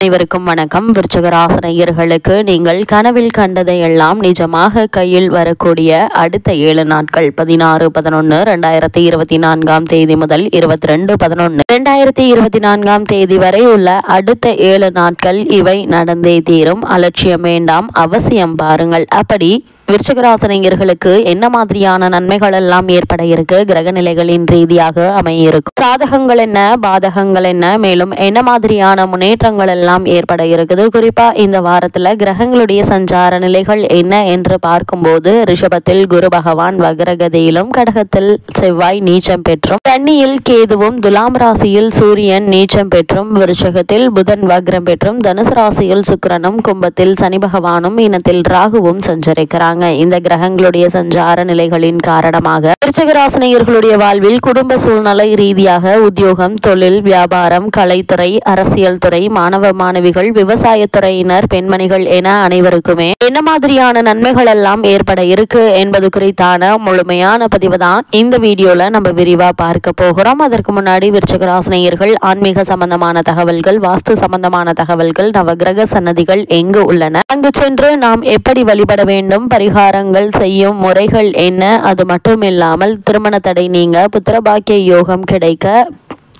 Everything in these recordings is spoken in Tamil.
அனைவருக்கும் வணக்கம். விருச்சிக ராசினியர்களுக்கு நீங்கள் கனவில் கண்டதையெல்லாம் நிஜமாக கையில் வரக்கூடிய அடுத்த 7 நாட்கள் 16-11-2024 முதல் 22-11-2024 வரை உள்ள அடுத்த 7 நாட்கள் இவை நடந்தே தீரும். அலட்சியம் வேண்டாம், அவசியம் பாருங்கள். அப்படி விருச்சிக ராசினியர்களுக்கு என்ன மாதிரியான நன்மைகள் எல்லாம் ஏற்பட இருக்கு, கிரக நிலைகளின் ரீதியாக அமைய இருக்கும், சாதகங்கள் என்ன, பாதகங்கள் என்ன, மேலும் என்ன மாதிரியான முன்னேற்றங்கள் எல்லாம் ஏற்பட இருக்குது, குறிப்பா இந்த வாரத்துல கிரகங்களுடைய சஞ்சார நிலைகள் என்ன என்று பார்க்கும்போது ரிஷபத்தில் குரு பகவான் வக்ரகதியிலும், கடகத்தில் செவ்வாய் நீச்சம் பெற்றும், கன்னியில் கேதுவும், துலாம் ராசியில் சூரியன் நீச்சம் பெற்றும், விருச்சகத்தில் புதன் வக்ரம் பெற்றும், தனுசு ராசியில் சுக்கிரனும், கும்பத்தில் சனி பகவானும், மீனத்தில் ராகுவும் சஞ்சரிக்கிறாங்க. இந்த கிரகங்களுடைய சஞ்சார நிலைகளின் காரணமாக விருச்சிக ராசினியர்களுடைய வாழ்வில் குடும்ப சூழ்நிலை ரீதியாக உத்தியோகம், தொழில், வியாபாரம், கலைத்துறை, அரசியல் துறை, மாணவ மாணவிகள், விவசாயத்துறையினர், பெண்மணிகள் என அனைவருக்குமே என்ன மாதிரியான நன்மைகள் எல்லாம் ஏற்பட இருக்கு என்பது குறித்தான முழுமையான பதிவு தான் இந்த வீடியோல நம்ம விரிவா பார்க்க போகிறோம். அதற்கு முன்னாடி விருச்சிக ராசினியர்கள் ஆன்மீக சம்பந்தமான தகவல்கள், வாஸ்து சம்பந்தமான தகவல்கள், நவகிரக சன்னதிகள் எங்கு உள்ளன, அங்கு சென்று நாம் எப்படி வழிபட வேண்டும், பரிகாரங்கள் செய்யும் முறைகள் என்ன, அது மட்டும் இல்லாமல் திருமண தடை நீங்க, புத்திரபாக்கிய யோகம் கிடைக்க,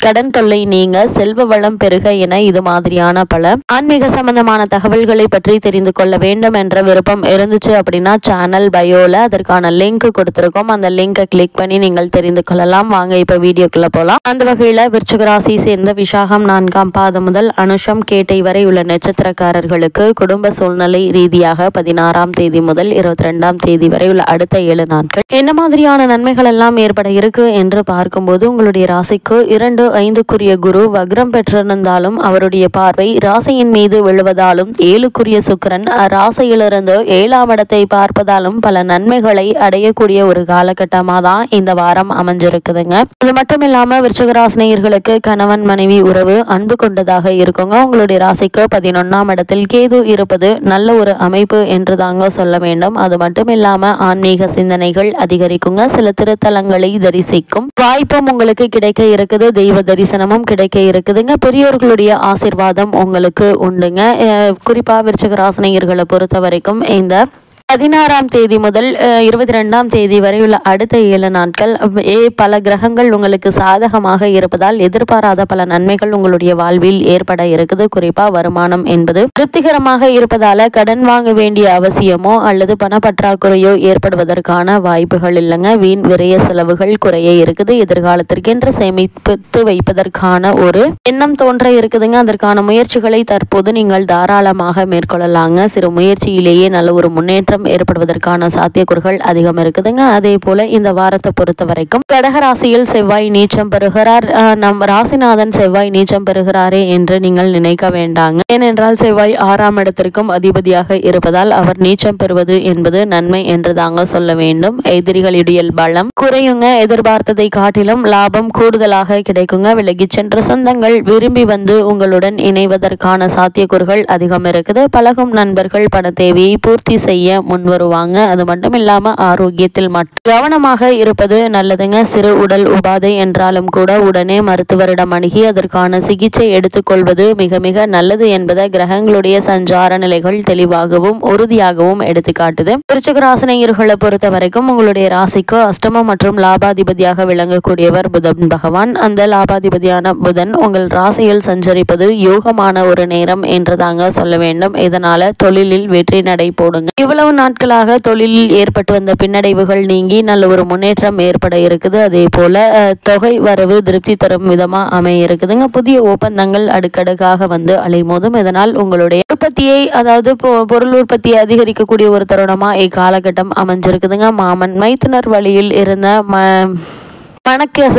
கடன் தொல்லை நீங்க, செல்வ வளம் பெருக என இது மாதிரியான பல ஆன்மீக சம்பந்தமான தகவல்களை பற்றி தெரிந்து கொள்ள வேண்டும் என்ற விருப்பம் இருந்துச்சு அப்படின்னா சேனல் பயோல அதற்கான லிங்க் கொடுத்திருக்கோம். அந்த லிங்கை கிளிக் பண்ணி நீங்கள் தெரிந்து கொள்ளலாம். வாங்க இப்ப வீடியோக்குள்ள போலாம். அந்த வகையில விருச்சிக ராசி சேர்ந்த விசாகம் 4ஆம் பாதம் முதல் அனுஷம் கேட்டை வரை உள்ள நட்சத்திரக்காரர்களுக்கு குடும்ப சூழ்நிலை ரீதியாக 16ஆம் தேதி முதல் 22ஆம் தேதி வரை உள்ள அடுத்த 7 நாட்கள் என்ன மாதிரியான நன்மைகள் எல்லாம் ஏற்பட இருக்கு என்று பார்க்கும்போது உங்களுடைய ராசிக்கு 2-5க்குரிய குரு வக்ரம் பெற்றிருந்தாலும் அவருடைய பார்வை ராசியின் மீது விழுவதாலும் 7க்குரிய சுக்கிரன் ராசியிலிருந்து 7ஆம் இடத்தை பார்ப்பதாலும் பல நன்மைகளை அடையக்கூடிய ஒரு காலகட்டமாக தான் இந்த வாரம் அமைஞ்சிருக்குதுங்க. அது மட்டும் இல்லாம விருச்சிக ராசினியர்களுக்கு கணவன் மனைவி உறவு அன்பு கொண்டதாக இருக்குங்க. உங்களுடைய ராசிக்கு 11ஆம் இடத்தில் கேது இருப்பது நல்ல ஒரு அமைப்பு என்று தாங்க சொல்ல வேண்டும். அது மட்டும் இல்லாம ஆன்மீக சிந்தனைகள் அதிகரிக்குங்க. சில திருத்தலங்களை தரிசிக்கும் வாய்ப்பும் உங்களுக்கு கிடைக்க இருக்குது. தெய்வ தரிசனமும் கிடைக்க இருக்குதுங்க. பெரியோர்களுடைய ஆசீர்வாதம் உங்களுக்கு உண்டுங்க. குறிப்பா விருச்சிக ராசினியர்களை பொறுத்த வரைக்கும் இந்த 16ஆம் தேதி முதல் 22ஆம் தேதி வரை உள்ள அடுத்த 7 நாட்கள் பல கிரகங்கள் உங்களுக்கு சாதகமாக இருப்பதால் எதிர்பாராத பல நன்மைகள் உங்களுடைய வாழ்வில் ஏற்பட இருக்குது. குறிப்பா வருமானம் என்பது திருப்திகரமாக இருப்பதால கடன் வாங்க வேண்டிய அவசியமோ அல்லது பணப்பற்றாக்குறையோ ஏற்படுவதற்கான வாய்ப்புகள் இல்லைங்க. வீண் விரைய செலவுகள் குறைய இருக்குது. எதிர்காலத்திற்கென்று சேமித்து வைப்பதற்கான ஒரு எண்ணம் தோன்ற இருக்குதுங்க. அதற்கான முயற்சிகளை தற்போது நீங்கள் தாராளமாக மேற்கொள்ளலாங்க. சிறு முயற்சியிலேயே நல்ல ஒரு முன்னேற்றம் ஏற்படுவதற்கான சாத்தியக்கூறுகள் அதிகம் இருக்குதுங்க. அதே போல இந்த வாரத்தை பொறுத்த வரைக்கும் கடக ராசியில் செவ்வாய் நீச்சம் பெறுகிறார். நம் ராசிநாதன் செவ்வாய் நீச்சம் பெறுகிறாரே என்று நீங்கள் நினைக்க வேண்டாங்க. ஏனென்றால் செவ்வாய் 6ஆம் இடத்திற்கும் அதிபதியாக இருப்பதால் அவர் நீச்சம் பெறுவது என்பது நன்மை என்று தாங்க சொல்ல வேண்டும். எதிரிகளுடைய பலம் குறையுங்க. எதிர்பார்த்ததை காட்டிலும் லாபம் கூடுதலாக கிடைக்குங்க. விலகி சென்ற சொந்தங்கள் விரும்பி வந்து உங்களுடன் இணைவதற்கான சாத்தியக்கூறுகள் அதிகம் இருக்குது. பழகும் நண்பர்கள் பண தேவையை பூர்த்தி செய்ய முன் வருவாங்க. அது மட்டும் இல்லாம ஆரோக்கியத்தில் மட்டும் கவனமாக இருப்பது நல்லதுங்க. சிறு உடல் உபாதை என்றாலும் கூட உடனே மருத்துவரிடம் அணுகி அதற்கான சிகிச்சை எடுத்துக்கொள்வது மிக மிக நல்லது என்பதை கிரகங்களுடைய சஞ்சார நிலைகள் தெளிவாகவும் உறுதியாகவும் எடுத்துக்காட்டுது. விருச்சிக ராசினியர்களை பொறுத்த வரைக்கும் உங்களுடைய ராசிக்கு அஷ்டமம் மற்றும் லாபாதிபதியாக விளங்கக்கூடியவர் புதன் பகவான். அந்த லாபாதிபதியான புதன் உங்கள் ராசியில் சஞ்சரிப்பது யோகமான ஒரு நேரம் என்று தாங்க சொல்ல வேண்டும். இதனால தொழிலில் வெற்றி நடை போடுங்க. இவ்வளவு நாட்களாக தொழிலில் ஏற்பட்டு வந்த பின்னடைவுகள் நீங்கி நல்ல ஒரு முன்னேற்றம் ஏற்பட இருக்குது. அதே போல தொகை வரவு திருப்தி தரும் விதமா அமைய இருக்குதுங்க. புதிய ஒப்பந்தங்கள் அடுக்கடுக்காக வந்து அலைமோதும். இதனால் உங்களுடைய உற்பத்தியை அதாவது பொருள் உற்பத்தியை அதிகரிக்கக்கூடிய ஒரு தருணமா இக்காலகட்டம் அமைஞ்சிருக்குதுங்க. மாமன் மைத்துனர் வழியில் இருந்த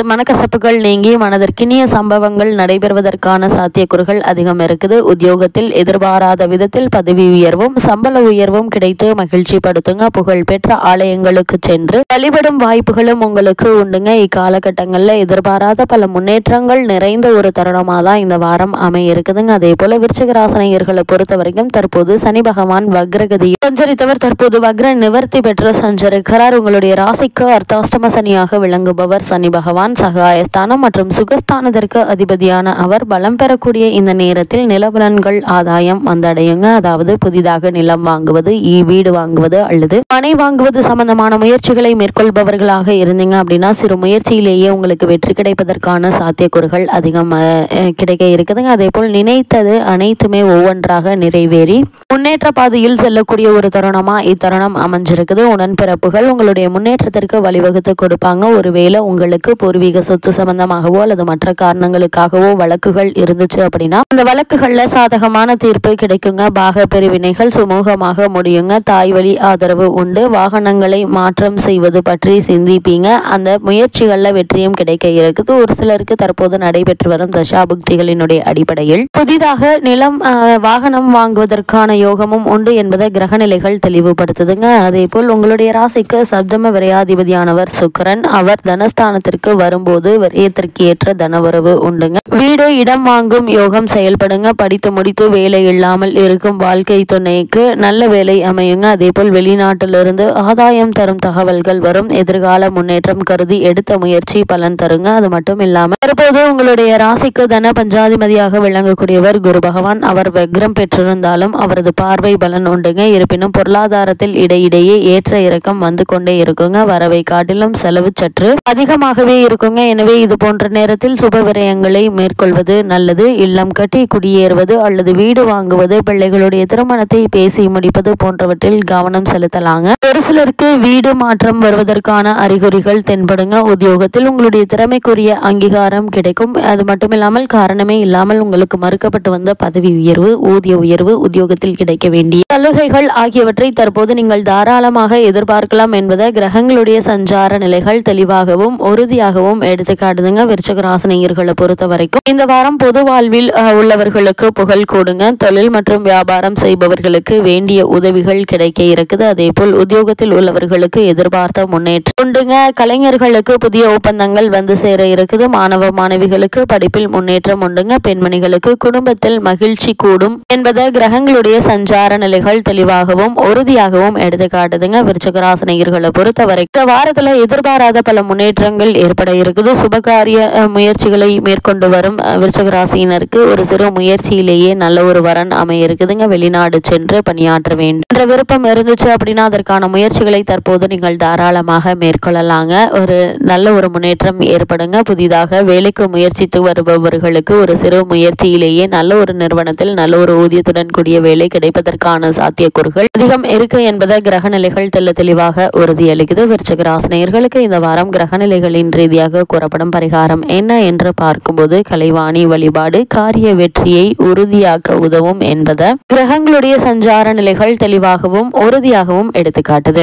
மனக்கசப்புகள் நீங்கி மனதிற்கினிய சம்பவங்கள் நடைபெறுவதற்கான சாத்தியக்கூறுகள் அதிகம் இருக்குது. உத்தியோகத்தில் எதிர்பாராத விதத்தில் பதவி உயர்வும் சம்பள உயர்வும் கிடைத்து மகிழ்ச்சி படுத்துங்க. புகழ்பெற்ற ஆலயங்களுக்கு சென்று வழிபடும் வாய்ப்புகளும் உங்களுக்கு உண்டுங்க. இக்காலகட்டங்கள்ல எதிர்பாராத பல முன்னேற்றங்கள் நிறைந்த ஒரு தருணமாக தான் இந்த வாரம் அமைய இருக்குதுங்க. அதே போல விருச்சிக ராசினியர்களை பொறுத்த வரைக்கும் தற்போது சனி பகவான் வக்ரகதியில் சஞ்சரித்தவர் தற்போது வக்ர நிவர்த்தி பெற்று சஞ்சரிக்கிறார். உங்களுடைய ராசிக்கு அர்த்தாஷ்டம சனியாக விளங்குபவர் சனி சனி பகவான் சகாயஸ்தானம் மற்றும் சுகஸ்தானத்திற்கு அதிபதியான அவர் பலம் பெறக்கூடிய இந்த நேரத்தில் நிலபலன்கள் ஆதாயம் வந்தடையுங்க. அதாவது புதிதாக நிலம் வாங்குவது, வீடு வாங்குவது அல்லது மனை வாங்குவது சம்பந்தமான முயற்சிகளை மேற்கொள்பவர்களாக இருந்தீங்க அப்படின்னா சிறு முயற்சியிலேயே உங்களுக்கு வெற்றி கிடைப்பதற்கான சாத்தியக்கூறுகள் அதிகம் கிடைக்க இருக்குதுங்க. அதே போல் நினைத்தது அனைத்துமே ஒவ்வொன்றாக நிறைவேறி முன்னேற்ற பாதையில் செல்லக்கூடிய ஒரு தருணமா இத்தருணம் அமைஞ்சிருக்குது. உடன்பிறப்புகள் உங்களுடைய முன்னேற்றத்திற்கு வழிவகுத்து கொடுப்பாங்க. ஒருவேளை உங்களுக்கு பூர்வீக சொத்து சம்பந்தமாகவோ அல்லது மற்ற காரணங்களுக்காகவோ வழக்குகள் இருந்துச்சு அப்படின்னா அந்த வழக்குகள்ல சாதகமான தீர்ப்பு கிடைக்குங்க. பாக பிரிவினைகள் சுமூகமாக முடியுங்க. தாய் வழி ஆதரவு உண்டு. வாகனங்களை மாற்றம் செய்வது பற்றி சிந்திப்பீங்க. அந்த முயற்சிகள்ல வெற்றியும் கிடைக்க இருக்குது. ஒரு சிலருக்கு தற்போது நடைபெற்று வரும் தசாபுக்திகளினுடைய அடிப்படையில் புதிதாக நிலம் வாகனம் வாங்குவதற்கான யோகமும் உண்டு என்பதை கிரகநிலைகள் தெளிவுபடுத்துதுங்க. அதே போல் உங்களுடைய ராசிக்கு சப்தம விரையாதிபதியானவர் சுக்கிரன். அவர் தனஸ்தானத்திற்கு வரும்போது விரயத்திற்கு ஏற்ற தனவரவு உண்டுங்க. வீடு இடம் வாங்கும் யோகம் செயல்படுங்க. படித்து முடித்து வேலை இல்லாமல் இருக்கும் வாழ்க்கை துணைக்கு நல்ல வேலை அமையுங்க. அதே போல் வெளிநாட்டிலிருந்து ஆதாயம் தரும் தகவல்கள் வரும். எதிர்கால முன்னேற்றம் கருதி எடுத்த முயற்சி பலன் தருங்க. அது மட்டும் இல்லாம தற்போது உங்களுடைய ராசிக்கு தன பஞ்சாதிபதியாக விளங்கக்கூடியவர் குரு பகவான். அவர் வக்ரம் பெற்றிருந்தாலும் அவரது பார்வை பலன் உண்டுங்க. இருப்பினும் பொருளாதாரத்தில் இடையிடையே ஏற்ற இறக்கம் வந்து கொண்டே இருக்குங்க. வரவை காட்டிலும் செலவு சற்று அதிகமாகவே இருக்குங்க. எனவே இது போன்ற நேரத்தில் சுப விரயங்களை மேற்கொள்வது நல்லது. இல்லம் கட்டி குடியேறுவது அல்லது வீடு வாங்குவது, பிள்ளைகளுடைய திருமணத்தை பேசி முடிப்பது போன்றவற்றில் கவனம் செலுத்தலாங்க. ஒரு சிலருக்கு வீடு மாற்றம் வருவதற்கான அறிகுறிகள் தென்படுங்க. உத்தியோகத்தில் உங்களுடைய திறமைக்குரிய அங்கீகாரம் கிடைக்கும். அது மட்டுமில்லாமல் காரணமே இல்லாமல் உங்களுக்கு மறுக்கப்பட்டு வந்த பதவி உயர்வு, ஊதிய உயர்வு, உத்தியோகத்தில் கிடைக்க வேண்டிய சலுகைகள் ஆகியவற்றை தற்போது நீங்கள் தாராளமாக எதிர்பார்க்கலாம் என்பதை கிரகங்களுடைய சஞ்சார நிலைகள் தெளிவாகவும் உறுதியாகவும் எடுத்து காட்டுதுங்க. விருச்சிக ராசினியர்களை பொறுத்த வரைக்கும் இந்த வாரம் பொது வாழ்வில் உள்ளவர்களுக்கு புகழ் கூடுங்க. தொழில் மற்றும் வியாபாரம் செய்பவர்களுக்கு வேண்டிய உதவிகள் கிடைக்க இருக்குது. அதே போல் உத்தியோகத்தில் உள்ளவர்களுக்கு எதிர்பார்த்த முன்னேற்றம் உண்டுங்க. கலைஞர்களுக்கு புதிய ஒப்பந்தங்கள் வந்து சேர இருக்குது. மாணவ மாணவிகளுக்கு படிப்பில் முன்னேற்றம் உண்டுங்க. பெண்மணிகளுக்கு குடும்பத்தில் மகிழ்ச்சி கூடும் என்பதை கிரகங்களுடைய சஞ்சார நிலைகள் தெளிவாகவும் உறுதியாகவும் எடுத்து காட்டுதுங்க. விருச்சிக ராசினியர்களை பொறுத்தவரை இந்த வாரத்துல எதிர்பாராத பல முன்னேற்றங்கள் ஏற்பட இருக்குது. சுபகாரிய முயற்சிகளை மேற்கொண்டு வரும் விருச்சிக ராசியினருக்கு ஒரு சிறு முயற்சியிலேயே நல்ல ஒரு வரன் அமைய இருக்குதுங்க. வெளிநாடு சென்று பணியாற்ற வேண்டும் என்ற விருப்பம் இருந்துச்சு அப்படின்னா அதற்கான முயற்சிகளை தற்போது நீங்கள் தாராளமாக மேற்கொள்ளலாங்க. ஒரு நல்ல ஒரு முன்னேற்றம் ஏற்படுங்க. புதிதாக வேலைக்கு முயற்சித்து வருபவர்களுக்கு ஒரு சிறு முயற்சியிலேயே நல்ல ஒரு நிறுவனத்தில் நல்ல ஒரு ஊதியத்துடன் கூடிய வேலை கிடைப்பதற்கான சாத்தியக்கூறுகள் அதிகம் இருக்கு என்பதை கிரகநிலைகள் தெளிவாக உறுதியளிக்குது. விருச்சிக ராசினியர்களுக்கு இந்த வாரம் கிரகநிலைகளின் ரீதியாக கூறப்படும் பரிகாரம் என்ன என்று பார்க்கும்போது கலைவாணி வழிபாடு காரிய வெற்றியை உறுதியாக்க உதவும் என்பதை கிரகங்களுடைய சஞ்சார நிலைகள் தெளிவாகவும் உறுதியாகவும் எடுத்துக்காட்டுது.